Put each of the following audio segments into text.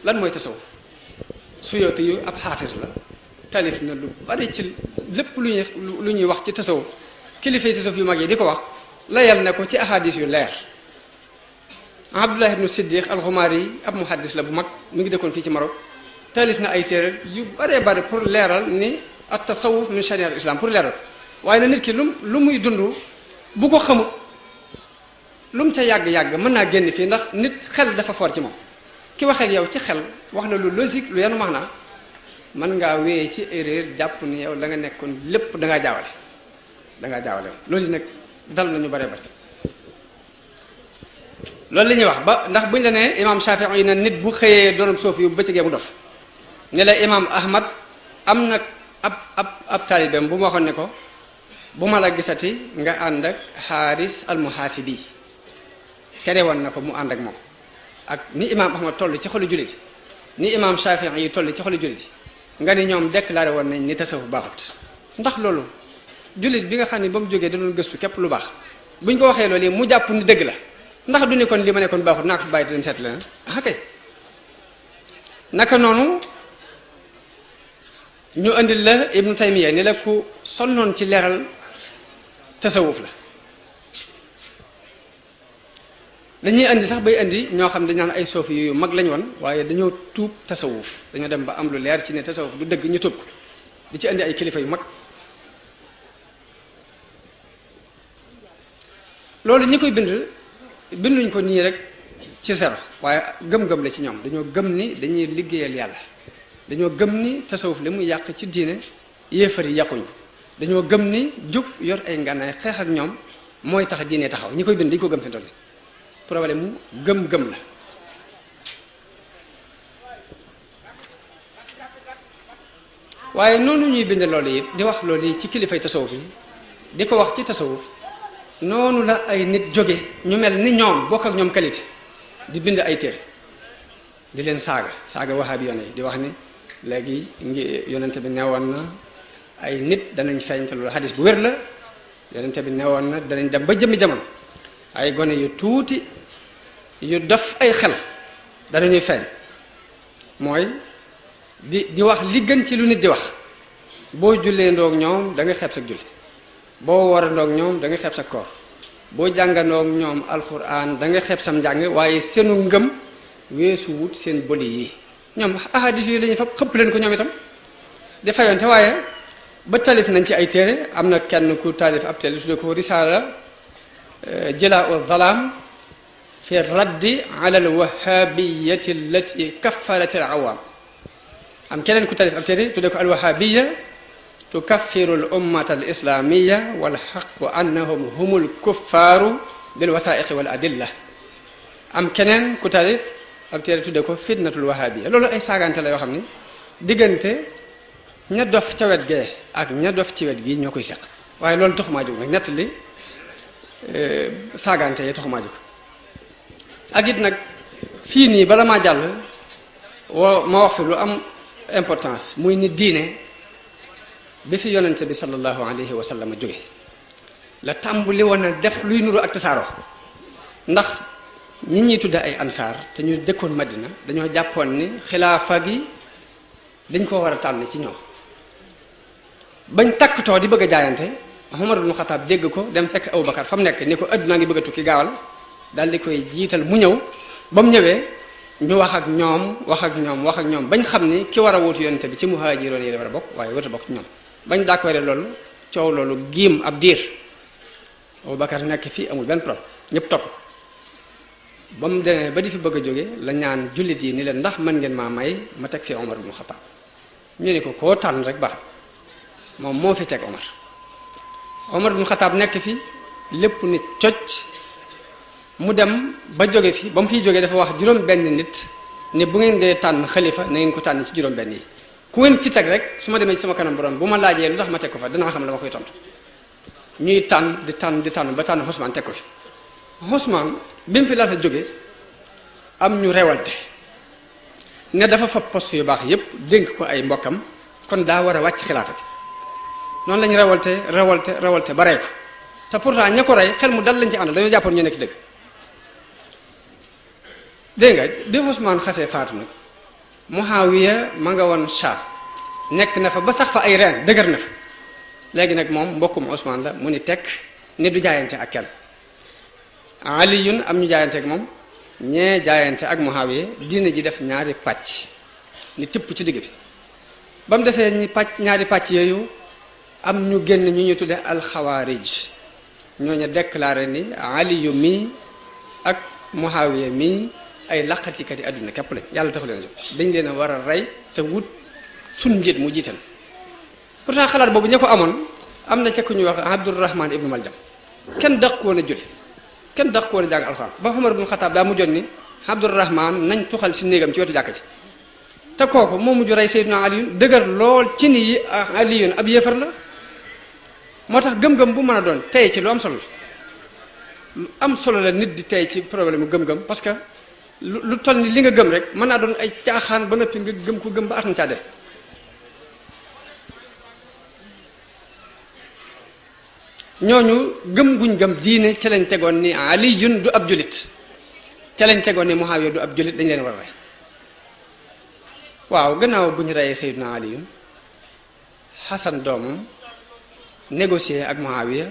lan mooy tasawuf Suyuti yu ab xaafis la talif na lu bari ci lépp lu ñuy wax ci tasawuf kilifay tasawuf yu mag yi di ko wax layal na ko ci ahadis yu leer Abdullah ibnu Siddiq al-Xumaari ab muhaddis la bu mag mi ngi dëkkoon fii ci Maroc talif na ay téere yu baree bari pour leeral ni at tasawuf min shariat al islam pour leeral waaye na nit ki lu muy dund bu ko xamut lu mu ca yàgg-yàgg mën naa génn fii ndax nit xel dafa fort ci moom ki waxee ak yow ci xel wax la lu logique lu yanu max naa mën ngaa wéyee ci erreur jàpp ni yow la nga nekkoon lépp dangaa jaawale loolu nag dal nañu bare bare loolu la ñuy wax ba ndax buñ la nee imam Shafii yi na nit bu xëyee doonam soofi yu bëccëgee mu dof ne la imam Ahmad am na ab taalibeem bu ma waxoon ne ko bu ma la gisati nga ànd ak Xaaris al-Muhaasibi tere woon na ko mu ànd ak moom ak ni imam Ahmad toll ci xolu jullit ni imam Shafii yi toll ci xolu jullit nga ni ñoom déclaré woon nañ ni tasawuf baaxut ndax loolu jullit bi nga xam ne ba mu jógee da doon gëstu képp lu baax buñ ko waxee loolu mu jàpp ni dëgg la ndax du ni kon li ma nekkoon baaxut naa ko fi bàyyi te dem seet la ah kay naka noonu ñu andil la Ibnu Taymiya ni la ku sonnoon ci leeral tasawuf la dañuy andi sax bay andi ñoo xam dañ naan ay soofi yu mag lañ woon waaye dañoo tuub tasawuf dañoo dem ba am lu leer ci ne tasawuf du dëgg ñu tuub ko di ci andi ay kilifa yu mag loolu ñi koy binduñ ko nii rek ci zéro waaye gëm-gëm la ci ñoom dañoo gëm ni dañuy liggéeyal yàlla dañoo gëm ni tasawuf li muy yàq ci diine yéefar yi yàquñ dañoo gëm ni jub yor ay ngànnaay xeex ak ñoom mooy tax diine taxaw ñi koy bind dañu ko gëm fi toll problème mu gëm-gëm la waaye noonu ñuy bind loolu it di wax loolu yi ci kilifay tasawuf yi di ko wax ci tasawuf noonu la ay nit jóge ñu mel ni ñoom bokk ak ñoom qualité di bind ay téere di leen saaga wahabi yoon yi di wax ni léegi ngi yonente bi newoon na ay nit danañ feeñ te loolu hadis bu wér la yonente bi newoon na danañ dem ba jëmmi jamono ay gone yu tuuti yu def ay xel danañuy feeñ mooy di wax li gën ci lu nit di wax boo jullee ndoog ñoom da nga xeeb sa julli boo war a ndoog ñoom da nga xeeb sa koor boo jàngandoog ñoom alquran da nga xeeb sam njàng waaye seenu ngëm weesu wut seen boli yi ñoom ahadis yi la ñuy fab xëpp leen ko ñoom itam di fayoonte waaye ba talif nañ ci ay téere am na kenn ku talif ab téere tudde ko risaala jilaa zalaam fi raddi ala alwahabiyati allati kaffarat al awam am keneen ku talif ab téere tudde ko alwahabiya tukaffiru al ummata al islamiya wal xaqu annahum humul kuffaaru bil wasaiqi wal adilla am keneen ku talif ab téere tudde ko fitnatul wahabiya loolu ay saagante la yoo xam ni diggante ña dof ca wet gee ak ña dof ci wet gi ñoo koy seq waaye loolu taxumaa jóg nag nett li saagante yi taxumaa jóg ak it nag fii nii bala maa jàll ma wax fi lu am importance muy ni diine bi fi yonente bi sallallahu alayhi wa sallam jóge la tàmbali woon na def luy nuru ak tasaaroo ndax ñi ñuy tudde ay ansaar te ñu dëkkoon Madina dañoo jàppoon ni xilaafa gi dañ koo war a tànn ci ñoom bañ takkatoo di bëgg a jaayante Umar ibn Xattaab dégg ko dem fekk Abubakar fa mu nekk ni ko addunaa ngi bëgg a tukki gaawal daal di koy jiital mu ñëw ba mu ñëwee ñu wax ak ñoom bañ xam ni ki war a wuutu yonente bi ci muhaajiroon yi la war a bokk waaye war a bokk ci ñoom bañ d'accord loolu coow loolu giim ab diir Abubakar nekk fii amul benn problème ñëpp topp ba mu demee ba di fi bëgg a jóge la ñaan jullit yi ni leen ndax mën ngeen maa may ma teg fi Omar ibn Khattab ñu ne ko koo tànn rek baax moom moo fi teg Omar ibn Khattab nekk fi lépp nit cocc mu dem ba jóge fi ba mu fiy jógee dafa wax juróom benn nit ne bu ngeen dee tànn xalifa na ngeen ko tànn ci juróom benn yi ku ngeen fi teg rek su ma demee ci sama kanam borom bu ma laajee lu tax ma teg ko fa danaa xam la ma koy tontu ñuy tànn di tànn ba tànn Ousmane teg ko fi Ousmane bi mu fi laata jóge am ñu rewalte ne dafa fa poste yu baax yépp dénk ko ay mbokkam kon daa war a wàcc xilaafa bi noonu lañu rewalte ba rey ko te pourtant ña ko rey xel mu dal lañ ci àndal dañoo jàppoon ñu nekk ci dëgg dégg nga bi Ousmane xasee faatu nag Muawiya ma nga woon Sham nekk na fa ba sax fa ay reen dëgër na fa léegi nag moom mbokkum Ousmane la mu ni tekk ni du jaayante ak kenn Aliyun am ñu jaayante ak moom ñee jaayante ak Muawiya diine ji def ñaari pàcc ni tipp ci digg bi ba mu defee ñaari pàcc yooyu am ñu génn ñu ñu tudde alxawaarij ñooñu déclaré ni Aliyu mii ak Muawiya mii ay laqatikat yi àdduna képp lañ yàlla taxu leen a jóg dañ leen a war a rey te wut sun njiit mu jiital pourtant xalaat boobu ña ko amoon am na ca ku ñuy wax Abdurrahman ibnu Maljam kenn daq woon a julli kenn daq woon a jàng alxuraan ba Umar ibnu Xataab daa mujjoon ni Abdurrahman nañ tuxal si néegam ci wetu jàkka ci te kooku moo mujj rey Seydina Aliyun dëgër lool ci ni yi Aliyun ab yéefar la moo tax gëm-gëm bu mën a doon tey ci lu am solo la lu am solo la nit di tey ci problème mu gëm-gëm parce que lu toll ni li nga gëm rek mën naa doon ay caaxaan ba noppi nga gëm ko gëm ba at na caa dee ñooñu gëm guñ gëm diine ca lañ tegoon ni Aliyun du ab julit ca lañ tegoon ni Muawiya du ab julit dañ leen war a rey waaw gannaaw bu ñu reyee Seydina Aliyun Xasan doomam négocier ak Muawiya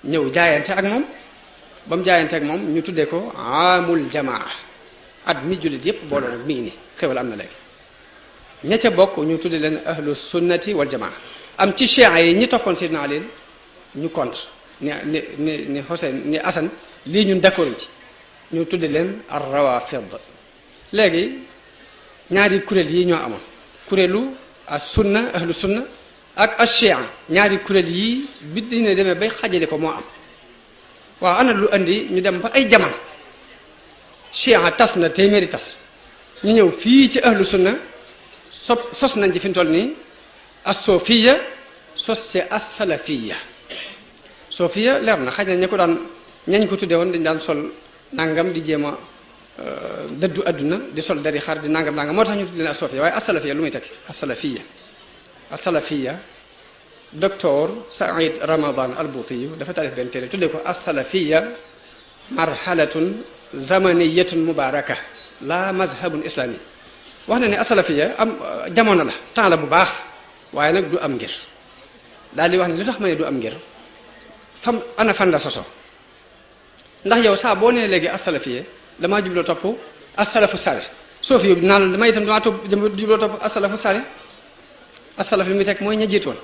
ñëw jaayante ak moom ba mu jaayante ak moom ñu tuddee ko amul jamaa at mi jullit yépp booloo nag mi ngi nii xewal am na léegi ña ca bokk ñu tudde leen ahlu sunnati wal jamaa am ci chiites yi ñi toppoon Seydina Ali ñu contre ni Hussein ni Hasan lii ñun d'accord ci ñu tudde leen ar rawafid léegi ñaari kuréel yi ñoo amoon kuréelu as sunna ahlu sunna ak ashia ñaari kuréel yi bi dina demee bay xajale ko moo am waaw ana lu andi ñu dem ba ay jamono chia tas na téeméeri tas ñu ñëw fii ci ahlu sunna sos nañ ci fi mu toll nii as-sofiya sos ci as-salafiya sofiya leer na xaj na ña ko daan ñañ ko tuddee woon dañ daan sol nangam di jéem a dëddu adduna di sol dari xar di nangam nangam moo tax ñu tuddee leen as-sofiya waaye as-salafiya lu muy tekki as-salafiya as-salafiya docteur Saïd Ramadan al-Butiyu dafa taalif benn téere tuddee ko as-salafiya marhalatun zamaniyatun mubaraka la mazhabun islami wax na ne as-salafiya am jamono la temps la bu baax waaye nag du am ngir daal di wax ne lu tax ma ne du am ngir ana fan la soso ndax yow saa boo nee léegi as-salafiya damaa jubloo topp as-salafu salih soofi yóbbu naa la damay itam damaa jubloo topp as-salafu salih as-salaf li muy teg mooy ña jiitu woon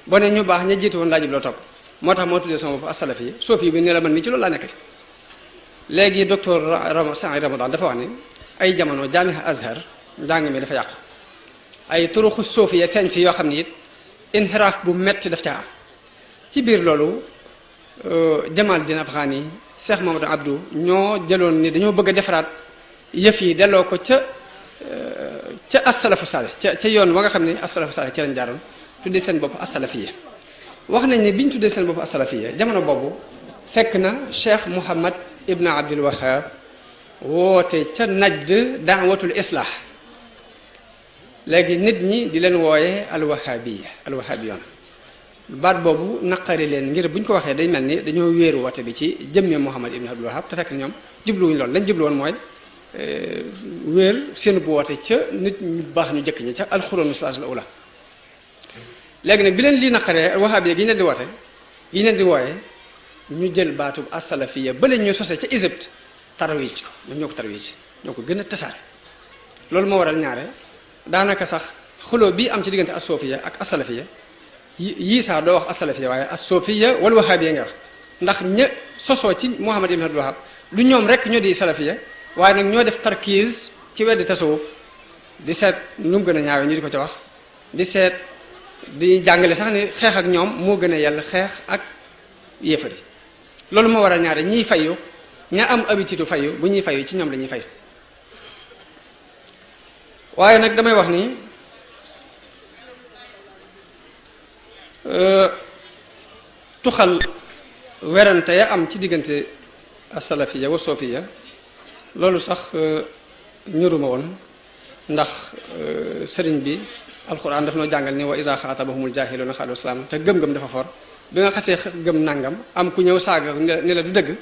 boo ne ñu baax ña jiitu woon laa jubloo topp moo tax moo tuddee sama bopp as-salafiya soofi bi ne la man mi ci loolu laa nekkati léegi docteur Saïd Ramadan dafa wax ne ay jamono jaamiha Azhar njàng mi dafa yàqu ay turuxu soofiya feeñ fi yoo xam ne it inhiraaf bu metti daf caa am ci biir loolu Jamal Din Afghani Cheikh Mamadou Abdou ñoo jëloon ni dañoo bëgg a defaraat yëf yi delloo ko ca as-salafu salih ca yoon wa nga xam ne as-salafu salih ci lañ jaaroon tuddee seen bopp as-salafiya wax nañ ne biñ tuddee seen bopp as-salafiya jamono boobu fekk na Cheikh Mouhamad Ibn Abdul Wahhab woote ca Najd daawatul islah léegi nit ñi di leen wooye alwahabiyon baat boobu naqari leen ngir buñ ko waxee day mel ni dañoo wéeru woote bi ci jëmme Mouhamad Ibn Abdul Wahhab te fekk na ñoom jubluwuñ loolu lañ jublu woon mooy wéer seen bu woote ca nit ñu baax ñu jëkk ñi ca alxuroonu salaasul ula léegi nag bi leen lii naqaree wahabiya gi ñu leen di woote yi leen di wooye ñu jël baatub as-salafiya ba leen ñu sose ca Égypte tarwiij ko ñoom ñoo ko tarwiij ñoo ko gën a tasaare loolu moo waral ñaare daanaka sax xuloo bii am ci diggante as-sofiya ak as-salafiya yii saa doo wax as-salafiya waaye as-sofiya wal wahabiya nga wax ndax ña sosoo ci Muhammad ibn Abdul Wahhab du ñoom rek ñoo di salafiya waaye nag ñoo def tarkiis ci weddi tasawuf di seet nu mu gën a ñaawee ñu di ko ca wax di seet di jàngale sax ni xeex ak ñoom moo gën a yàlla xeex ak yéefari loolu moo waral ñaare ñiy fayu ña am habitude fayu bu ñuy fayu ci ñoom la ñuy fayu waaye nag damay wax ni tuxal werante ya am ci diggante as-salafiya wa sofiya loolu sax ñuruma woon ndax sëriñ bi alquran daf noo jàngal ni wa iza xaatabahumul jaahiluuna qaalu salaam te gëm-gëm dafa for bi nga xasee gëm nangam am ku ñëw saaga ni la du dëgg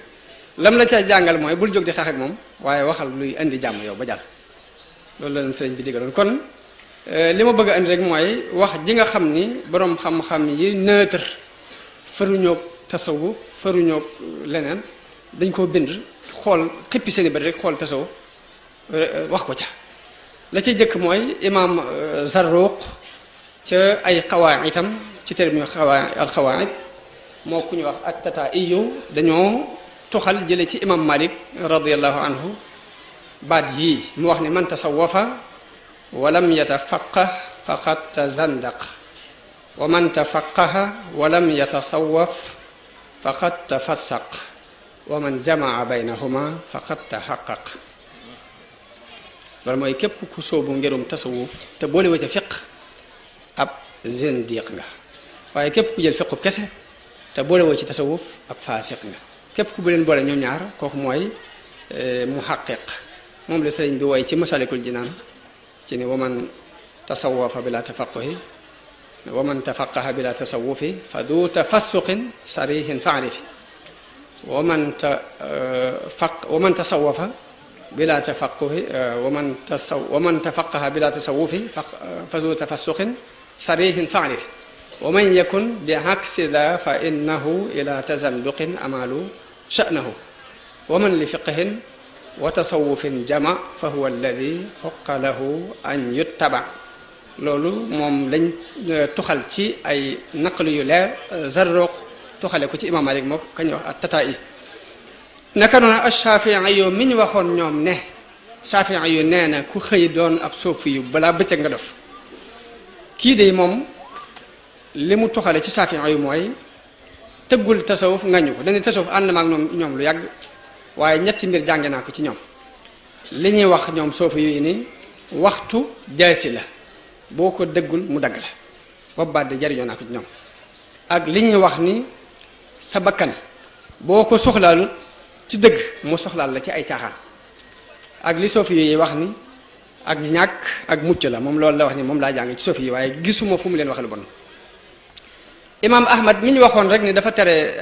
lam la ca jàngal mooy bul jóg di xeex ak moom waaye waxal luy indi jàmm yow ba jàll loolu la leen sëriñ bi digaloon kon li ma bëgg a andi rek mooy wax ji nga xam ni boroom xam-xam yi neutre faruñoo tasawuf faruñoo leneen dañ koo bind xool xippi seeni bët rek xool tasawuf wax ko ca la ciy jëkk mooy imaam Zarruq ca ay xawaa itam ci téere bi al xawaid moo ku ñu wax at-Tataa'iyu dañoo tuxal jële ci imam Malik radiyallahu anhu baat yii mu wax ni man tasawwafa walam yatafaqqah faqad tazandaq wa man tafaqqaha walam yatasawwaf faqad tafassaq wa man jamaa baynahuma faqad tahaqqaq loolu mooy képp ku sóobu ngirum tasawuf te boole wa ca fiq ab zindiq nga waaye képp ku jël fiqub kese te boole woo ci tasawuf ab faasiq nga képp ku bu leen boole ñoom ñaar kooku mooy muhaqqiq moom la sëriñ bi woy ci masalikul jinaan ci ni waman tasawafa bila tafaquhi waman tafaqaha bila tasawufi fa du tafassuqin sarihin faarifi waman tasawafa bila tafaquhi waman tafaqaha bila tasawufi fa du tafassuqin sarihin faarifi wa man yakun bi aksi da fa innahu ila tazanduqin amalu sha'nahu wa man li fiqhin wa tasawufin jama fa huwa alladi xoqa lahu an yuttaba loolu moom lañ tuxal ci ay naqlu yu leer Zarruq tuxale ko ci imam Malik moo kañuy wax at-Tataa'i naka noonu ash-Shaafi'i yu mi ñu waxoon ñoom ne Shaafi'i yu nee na ku xëy doon ab suufi yu balaa bëccëg nga def kii de moom li mu tuxale ci Shaafi'i yu mooy tëggul tasawuf ngañu ko dañuy tasawuf ànd na ak ñoom lu yàgg waaye ñetti mbir jànge naa ko ci ñoom li ñuy wax ñoom suufi yu ni waxtu jaasi la boo ko dëggul mu dagg la boobu baat de jariñoo naa ko ci ñoom ak li ñuy wax ni sa bakkan boo ko soxlaalu ci dëgg mu soxlaal la ci ay caaxaan ak li suufi yi wax ni ak ñàkk ak mucc la moom loolu la wax ni moom laa jàng ci suufi yi waaye gisuma fu mu leen wax lu bon imam Ahmad mi ñu waxoon rek ni dafa tere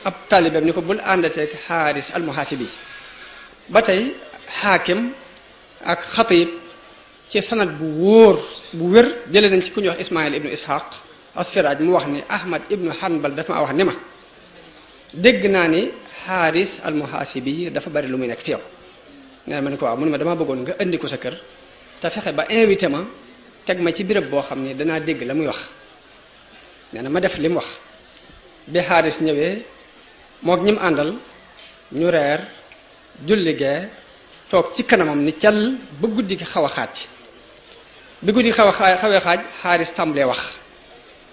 ab taalibeem ni ko bul àndateeg Xaaris al-Muhaasibi ba tey xaakim ak xatib ci sanad bu wóor bu wér jëlee nañ ci ku ñuy wax Ismaïl ibnu Ishaq as-Siraaj mu wax ni Ahmad ibnu Hanbal dafa ma wax ni ma dégg naa ni Xaaris al-Muhaasibi dafa bari lu muy nekk fi yow nee na ma ne ko waaw mu ne ma damaa bëggoon nga indi ko sa kër te fexe ba invité ma teg ma ci béréb boo xam ni danaa dégg la muy wax nee na ma def li mu wax bi Xaaris ñëwee mook ñi mu àndal ñu reer julli gee toog ci kanamam ni cal ba guddi gi xaw a xaaj bi guddi gi xawee xaaj Xaaris tàmbalee wax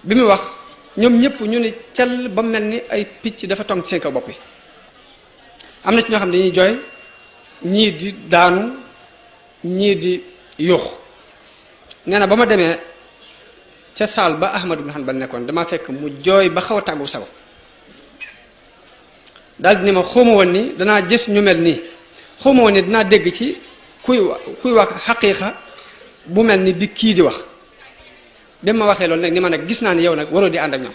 bi muy wax ñoom ñëpp ñu ni cal ba mel ni ay picc dafa tong ci seen kaw bopp yi am na ci ñoo xam ne dañuy jooy ñii di daanu ñii di yuux nee na ba ma demee ca saal ba Ahmad ibn Hanbal nekkoon dama fekk mu jooy ba xaw a tàggu sago daal di ni ma xawma woon ni danaa gis ñu mel nii xawma woon ni dinaa dégg ci kuy wax xaqiiqa bu mel ni bi kii di wax bi ma waxee loolu nag ni ma nag gis naa ni yow nag waroo di ànd ak ñoom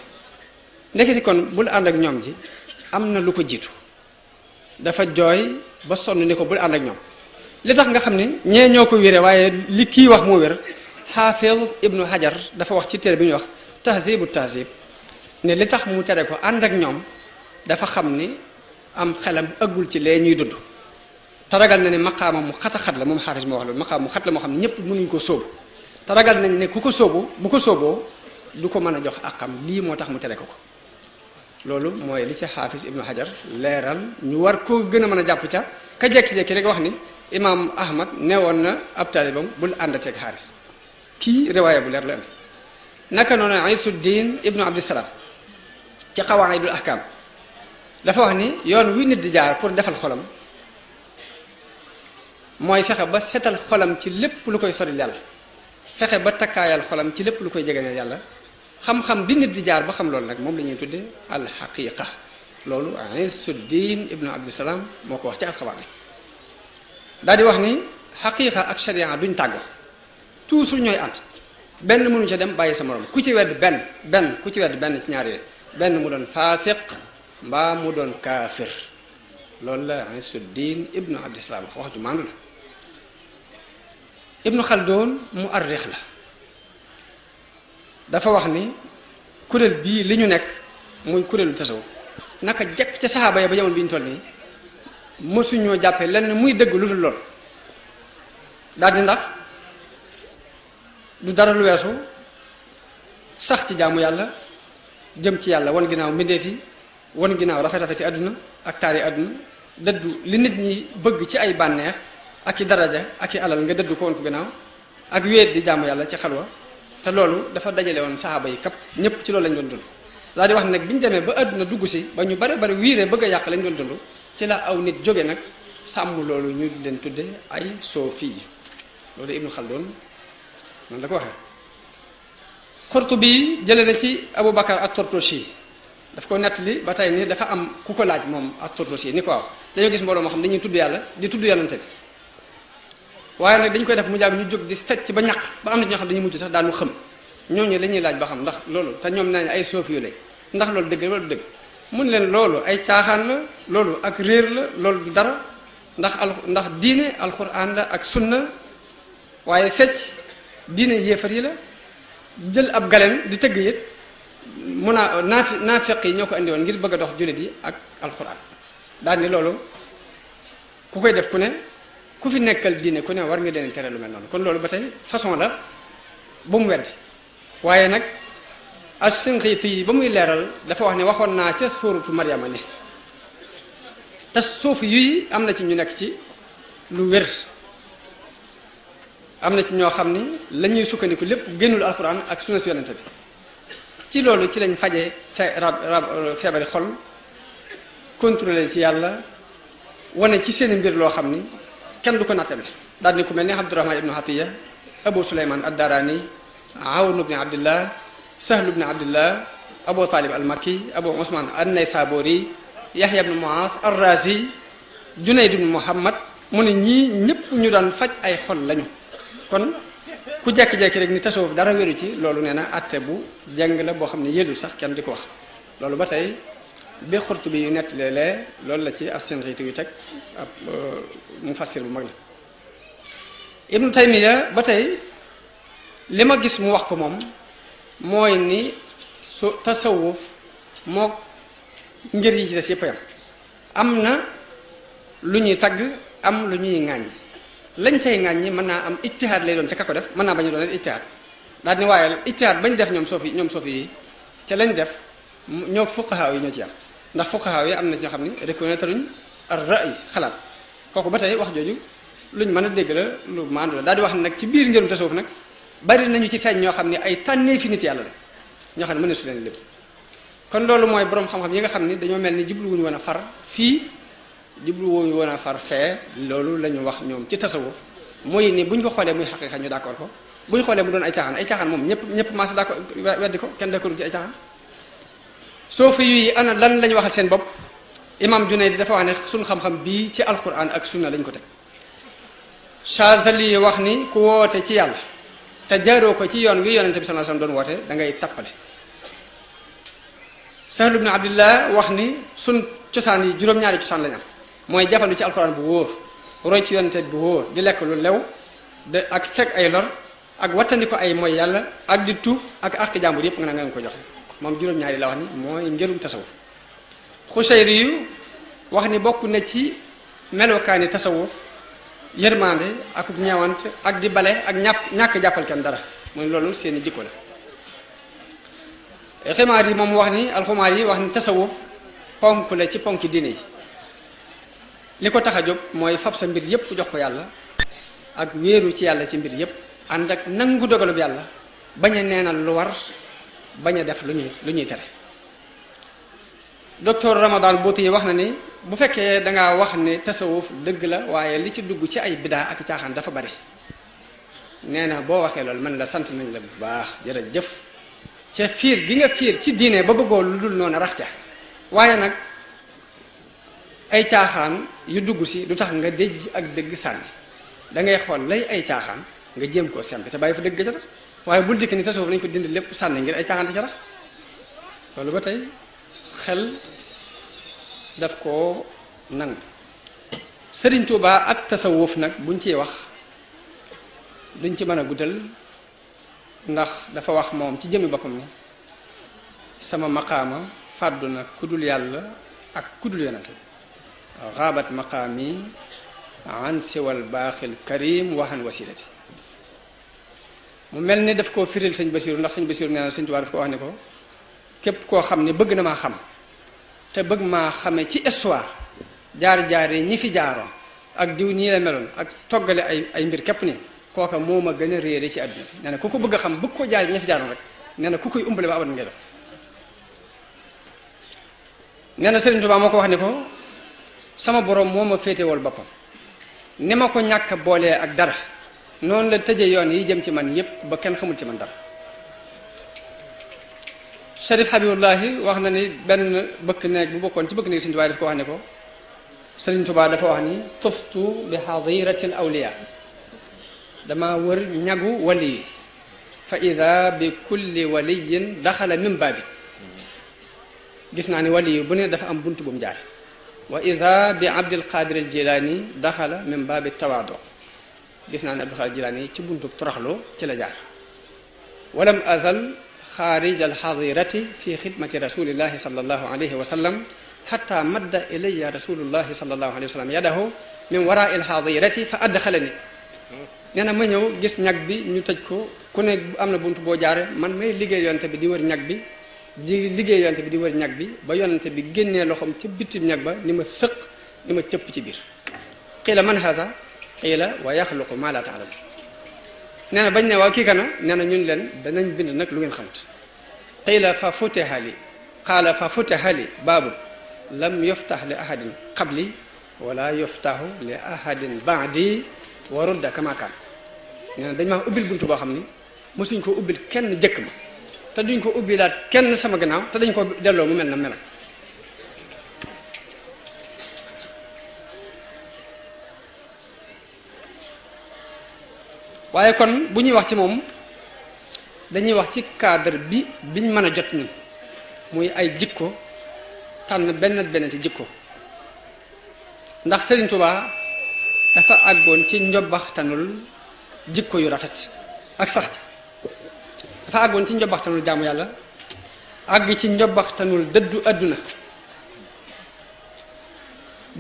ndeketi kon bul ànd ak ñoom ji am na lu ko jiitu dafa jooy ba sonn ni ko bul ànd ak ñoom li tax nga xam ni ñee ñoo ko wére waaye li kii wax moo wér Xaafid ibnu Hajar dafa wax ci téere bi ñuy wax tahzibu tahzib ne li tax mu tere ko ànd ak ñoom dafa xam ni am xelam ëggul ci lee ñuy dund te ragal na ne maqaama mu xat la moom Xaafis moo wax loolu maqaama mu xat la moo xam ne ñëpp mënuñ ko sóobu te ragal nañ ne ku ko sóobu bu ko sóoboo du ko mën a jox ak xam lii moo tax mu tere ko ko loolu mooy li ci Xaafis ibnu Hajar leeral ñu war koo gën a mën a jàpp ca ka jekki-jekki rek wax ni imaam Ahmad newoon na ab taalibam bul àndateeg Xaaris kii riwaaya bu leer la andi naka noonu Isuddin ibnu Abdissalaam ci Qawaa'idul Ahkaam dafa wax ni yoon wi nit di jaar pour defal xolam mooy fexe ba setal xolam ci lépp lu koy soril yàlla fexe ba takkaayal xolam ci lépp lu koy jegeñal yàlla xam-xam bi nit di jaar ba xam loolu nag moom la ñuy tudde alxaqiqa loolu Isuddin ibnu Abdissalaam moo ko wax ci Al-Qawaa'id daal di wax ni xaqiqa ak sharia duñ tàggoo toujours ñooy ànd benn mënu ca dem bàyyi sa morom ku ci wedd benn ku ci wedd benn ci ñaar yooyu benn mu doon faasiq mbaa mu doon kaafir loolu la Isuddin ibnu Abdissalaam wax ju maandu la Ibnu Khaldun mu arrix la dafa wax ni kuréel bii li ñu nekk muy kuréelu tasawuf naka jekk ca saxaaba ya ba jamono bi ñu toll nii mësuñoo jàppee lenn muy dëgg lu dul lool daal di ndax du dara lu weesu sax ci jaamu yàlla jëm ci yàlla wan ginnaaw mbindeef yi wan ginnaaw rafet-rafeti àdduna ak taari àdduna dëddu li nit ñi bëgg ci ay bànneex ak i daraja ak i alal nga dëddu ko woon ko ginnaaw ak wéet di jaamu yàlla ci xalwa te loolu dafa dajale woon saxaaba yi kapp ñëpp ci loolu lañ doon dund daal di wax nag bi ñu demee ba àdduna dugg si ba ñu bari wiire bëgg a yàq lañ doon dund ci la aw nit jóge nag sàmm loolu ñu leen tudde ay soofi loolu Ibnu Khaldun noonu la ko waxee Xurtubi jële na ci Abu Bakar at-Tortoshi daf ko nettali ba tey ni dafa am ku ko laaj moom at-Tortoshi ni ko waaw dañoo gis mbooloo moo xam dañuy tudd yàlla di tudd yàllante bi waaye nag dañ koy def mu jàgg ñu jóg di fecc ba ñàkk ba am na ñoo xam dañuy mujj sax daanu xëm ñooñu la ñuy laaj ba xam ndax loolu te ñoom nee nañ ay soofi yu lañ ndax loolu dëgg wala du dëgg mun leen loolu ay caaxaan la loolu ak réer la loolu du dara ndax diine alquran la ak sunna waaye fecc diine yéefar yi la jël ab galeen di tëgg it mun a naafeq yi ñoo ko andi woon ngir bëgg a dox jullit yi ak alquran daal ni loolu ku koy def ku ne ku fi nekkal diine ku ne war nga leen tere lu mel noonu kon loolu ba tey façon la bu mu weddi waaye nag as-Sinqiiti yi ba muy leeral dafa wax ne waxoon naa ca suuratu Maryama ne te suufi yi am na ci ñu nekk ci lu wér am na ci ñoo xam ni la ñuy sukkandiku lépp génnul alxuraan ak sunna si yonente bi ci loolu ci lañ faje feebari xol contrôler ci yàlla wane ci seen mbir loo xam ni kenn du ko nattable daal ni ku mel ni Abdurahman ibnu Hatiya Abu Suleyman ad-Darani Awn ibn Abdillah Sahl ibn Abdillah Abu Talib al-Makki Abu Usman an-Naysaburi Yahya ibn Muaz ar-Razi Junayd ibn Muhammad mu ne ñii ñëpp ñu daan faj ay xol lañu kon ku jekki-jekki rek ni tasawuf dara wéru ci loolu nee na atte bu jàng la boo xam ne yëlul sax kenn di ko wax loolu ba tey bi Xurtubi yu nettalee lee loolu la ci as-Sinqiiti yu teg ab mufassir bu mag la Ibnu Taymiya ba tey li ma gis mu wax ko moom mooy ni su tasawuf moo ngir yi ci des yëpp yam am na lu ñuy tagg am lu ñuy ŋàññi lañ cay ŋàññi mën naa am ijtihaad lay doon ca ka ko def mën naa bañ a doon ijtihaad daal ni waaye ijtihaad bañ def ñoom soofi yi ca lañ def ñoo fuqahaa yi ñoo ci am ndax fuqahaa yi am na ñoo xam ne reconnaître uñ ar-ra'y xalaat kooku ba tey wax jooju luñ mën a dégg la lu maandu la daal di wax ne nag ci biir ngërum tasawuf nag bari nañu ci feeñ ñoo xam ne ay tànnee fi nit yàlla la ñoo xam ne mën na su leen lépp kon loolu mooy borom xam-xam yi nga xam ni dañoo mel ni jubluwuñu woon a far fii jubluwuñu woon a far fee loolu la ñu wax ñoom ci tasawuf mooy ni buñ ko xoolee muy xaqiiqa ñu d'accord ko buñ xoolee mu doon ay caaxaan moom ñëpp maas d'accord weddi ko kenn d'accord ci ay caaxaan soofi yi ana lan lañu waxal seen bopp imam Junayd dafa wax ne suñ xam-xam bii ci alquran ak sunna lañ ko teg Chazali wax ni ku woote ci yàlla te jaaroo ko ci yoon wi yonente bi sallallahu alayhi wasallam doon woote da ngay tappale Sahl ibn Abdillah wax ni sun cosaan yi juróom-ñaari cosaan lañ am mooy jafandu ci alquran bu wóor roy ci yonente bu wóor di lekk lu lew de ak fekk ay lor ak wattandi ko ay mooy yàlla ak di tuub ak àq jàmbur yépp nga nga ko joxe moom juróom-ñaari la wax ni mooy njërum tasawuf Xusayri yu wax ni bokk na ci melokaani tasawuf yërmande ak ñeewant ak di bale ak ñàkk jàppal kenn dara mooy loolu seeni jikko la ximaar yi moom wax ni alxumaar yi wax ni tasawuf ponk la ci ponki diine yi li ko tax a jóg mooy fab sa mbir yépp jox ko yàlla ak wéeru ci yàlla ci mbir yépp ànd ak nangu dogalub yàlla bañ a neenal lu war bañ a def lu ñuy tere docteur Ramadan Bouti yi wax na ni bu fekkee dangaa wax ne tasawuf dëgg la waaye li ci dugg ci ay bidaa ak caaxaan dafa bari nee na boo waxee loolu man la sant nañ la bu baax jërëjëf ca fiir gi nga fiir ci diine ba bëggoo lu dul noonu rax ca waaye nag ay caaxaan yu dugg si du tax nga déj ak dëgg sànni da ngay xool lay ay caaxaan nga jéem koo sempi te bàyyi fa dëgg ca tax waaye bul dikk ni tasawuf nañ ko dindi lépp sànni ngir ay caaxaan di ca rax loolu ba tey xel daf koo nangu Sëriñ Tuubaa ak tasawuf nag buñ ciy wax duñ ci mën a guddal ndax dafa wax moom ci jëmmi boppam ni sama maqaama fàddu na kudul yàlla ak kudul yonante xaabat maqaami an siwal baaxil karim waxan wasilati mu mel ni daf koo firil sëñ Basiru ndax sëñ Basiru nee na sëñ Tuubaa daf ko wax ne ko képp koo xam ne bëgg na maa xam te bëgg maa xamee ci histoire jaar-jaar yi ñi fi jaaroon ak diw ñii la meloon ak toggale ay mbir képp ni kooka moo ma gën a réere ci àdduna bi nee na ku ko bëgg a xam bëgg koo jaar ñi fi jaaroon rek nee na ku koy umbale ba abadan ngay doon nee na Sëriñ Tuubaa moo ko wax ne ko sama borom moo ma féetewal boppam ni ma ko ñàkk boolee ak dara noonu la tëje yoon yi jëm ci man yépp ba kenn xamul ci man dara Sharif Habibullahi wax na ni benn bëkk neeg bu bokkoon ci bëkk neeg Sëriñ Tuubaa daf ko wax ne ko Sëriñ Tuubaa dafa wax ni tuftu bi hadiratil awliya dama wër ñagu wali yi fa ida bi kulli waliyin daxala min baabi gis naa ni wali yi bu ne dafa am bunt bu mu jaar wa ida bi Abdul Qadir al Jilani daxala min baabi tawaado gis naa ni Abdul Qadir Jilani ci buntu toroxlu ci la jaar walam azal xaarij al hadirati fi xidmati rasulillahi sallallahu alayhi wa sallam xatta madda ilayya rasulullahi sallallahu alayhi wa sallam yadahu min waraa il hadirati fa adxalani nee na ma ñëw gis ñag bi ñu tëj ko ku ne am na bunt boo jaare man may liggéey yonte bi di wër ñag bi di liggéey yonte bi di wër ñag bi ba yonente bi génnee loxoom ca bitim ñag ba ni ma sëq ni ma cëpp ci biir qiila man haza qiila wa yaxluqu ma la taalam nee na bañ ne waaw kii kana nee na ñun leen danañ bind nag lu ngeen xamut qiila fa futiha li qaala fa futiha li baabu lam yuftax li ahadin qabli wala yuftaxu li ahadin baadi wa rudda kama kaan nee na dañ maa ubbil buntu boo xam ni mosuñ ko ubbil kenn jëkk ma te duñ ko ubbilaat kenn sama gannaaw te dañ ko delloo mu mel na melam waaye kon bu ñuy wax ci moom dañuy wax ci cadre biñ mën a jot ñun muy ay jikko tànn benn ci jikko ndax Sëriñ Tuubaa dafa àggoon ci njobbaxtanul jikko yu rafet ak sax dafa àggoon ci njobbaxtanul jaamu yàlla àgg ci njobbaxtanul dëddu àdduna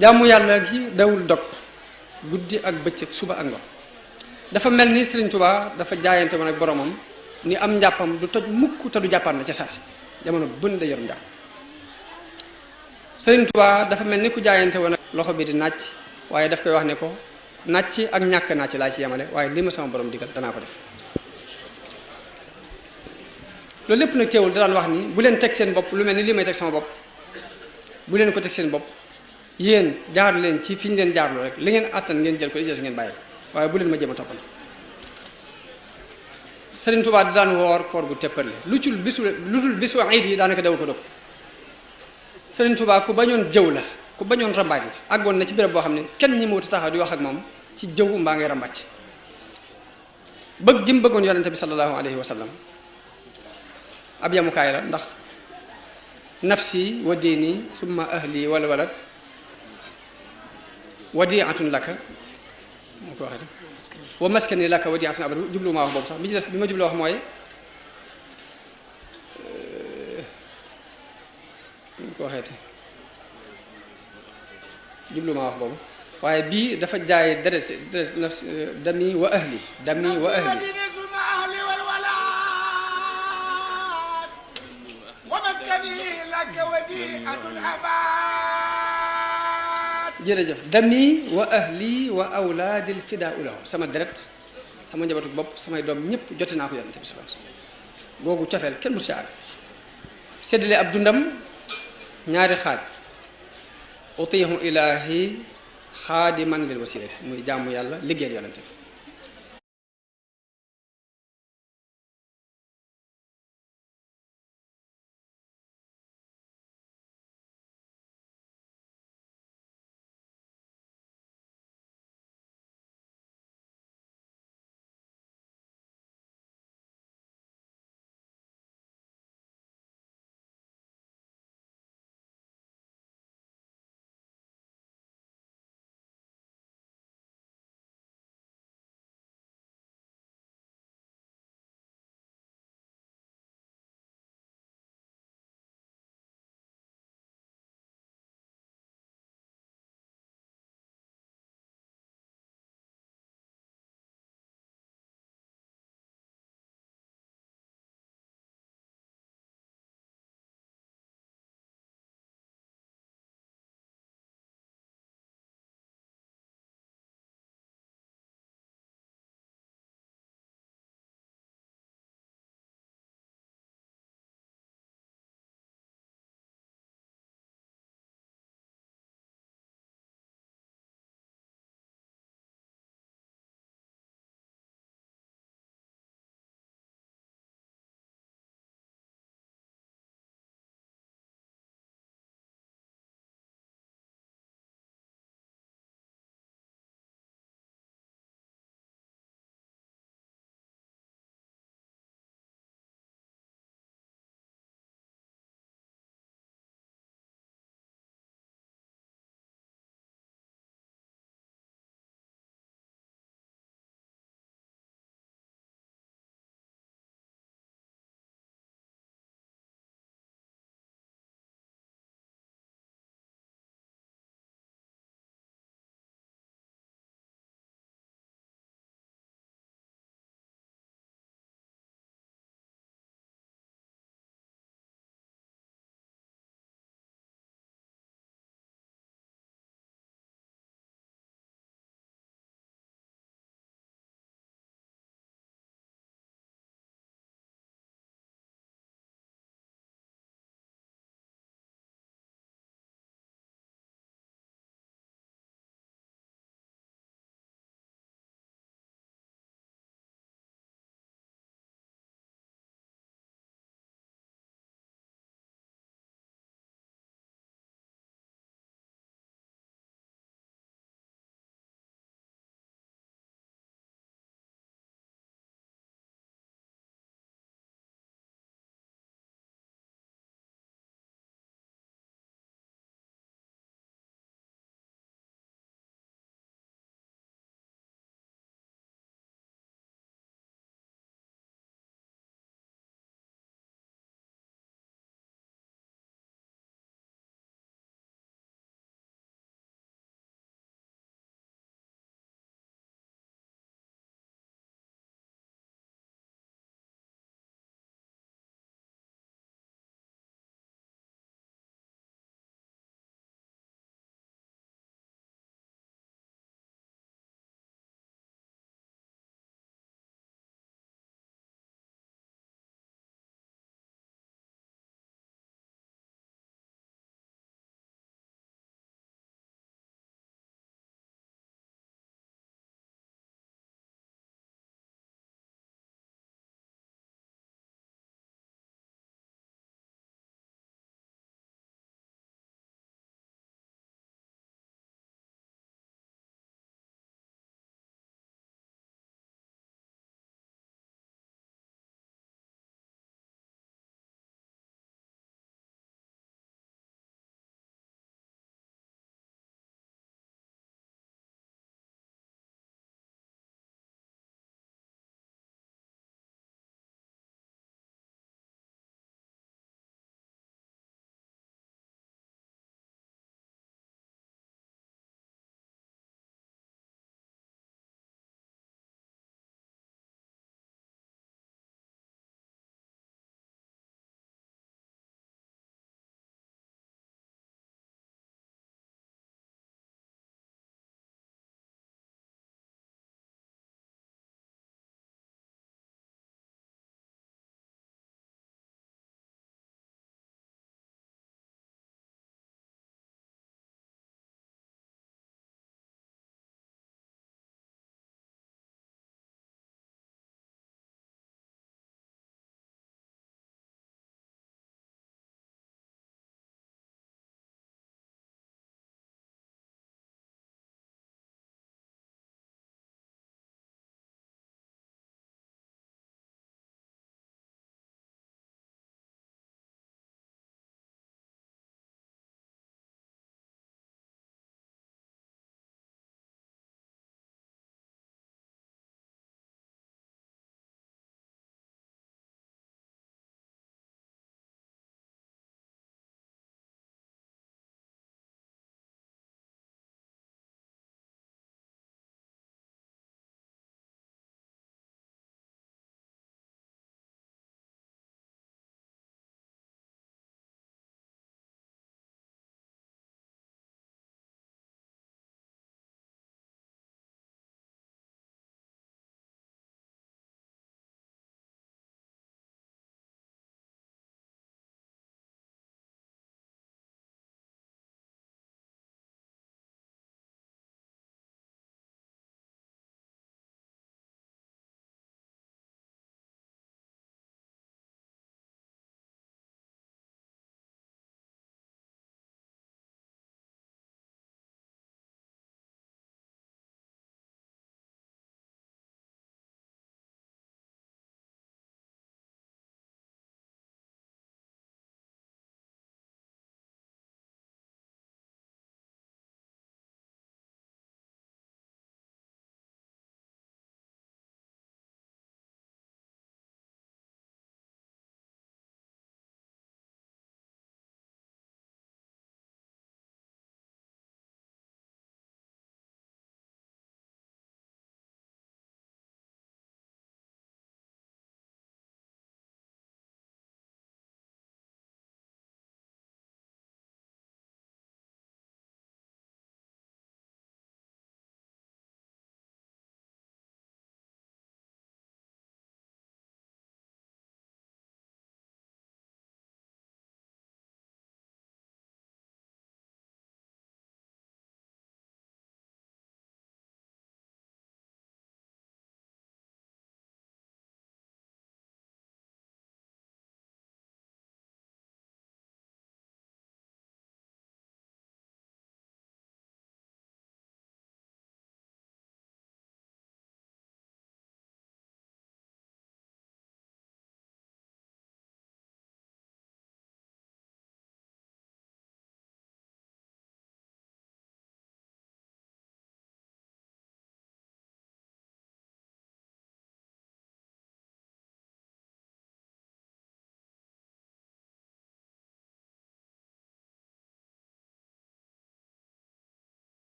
jaamu yàlla gi dawul dog guddi ak bëccëg suba ak ngoon dafa mel ni Sëriñ Tuubaa dafa jaayante woon ak boromam ni am njàppam du toj mukk te du jàppaat na ca saasi jamono bën da yorum njàpp Sëriñ Tuubaa dafa mel ni ku jaayante woon ak loxo bi di nàcc waaye daf koy wax ne ko nàcc ak ñàkk nàcc laa ci yemale waaye li ma sama borom digal danaa ko def loolu lépp nag teewul da daan wax ni bu leen teg seen bopp lu mel ni li may teg sama bopp bu leen ko teg seen bopp yéen jaar leen ci fi ñu leen jaarloo rek li ngeen àttan ngeen jël ko li ci des ngeen bàyyi waaye bu leen ma jéem a toppal Sëriñ Tuubaa di daan woor koor gu tepparle lu dul bisu iid yi daanaka dawul ko dog Sëriñ Tuubaa ku bañoon jëw la ku bañoon rambaaj la àggoon na ci béréb boo xam ne kenn ñi mu wuti taxaw di wax ak moom ci jëw mbaa ngay rambaaj bëgg gi mu bëggoon yonente bi sallallahu alayhi wa sallam ab yamukaay la ndax nafsi wa diini summa ahli wala walad wadiatun laka moo ko waxee wa maskani laka wadiatun abad jublu maa wax boobu sax bi ci des bi ma jublu wax mooy moo ko waxeete jublu maa wax boobu waaye bii dafa jaay deret nafsi dami wa ahli jërëjëf dami wa ahli wa awlaadil fidaau lahu sama deret sama njabootu bopp samay doom ñëpp jote naa ko yonente bi sallallahu alayhi wasallam googu cofeel kenn mu si àgg séddale ab dundam ñaari xaaj utiihu ilaahi xaadiman lil wasilati muy jaamu yàlla liggéeyal yonente bi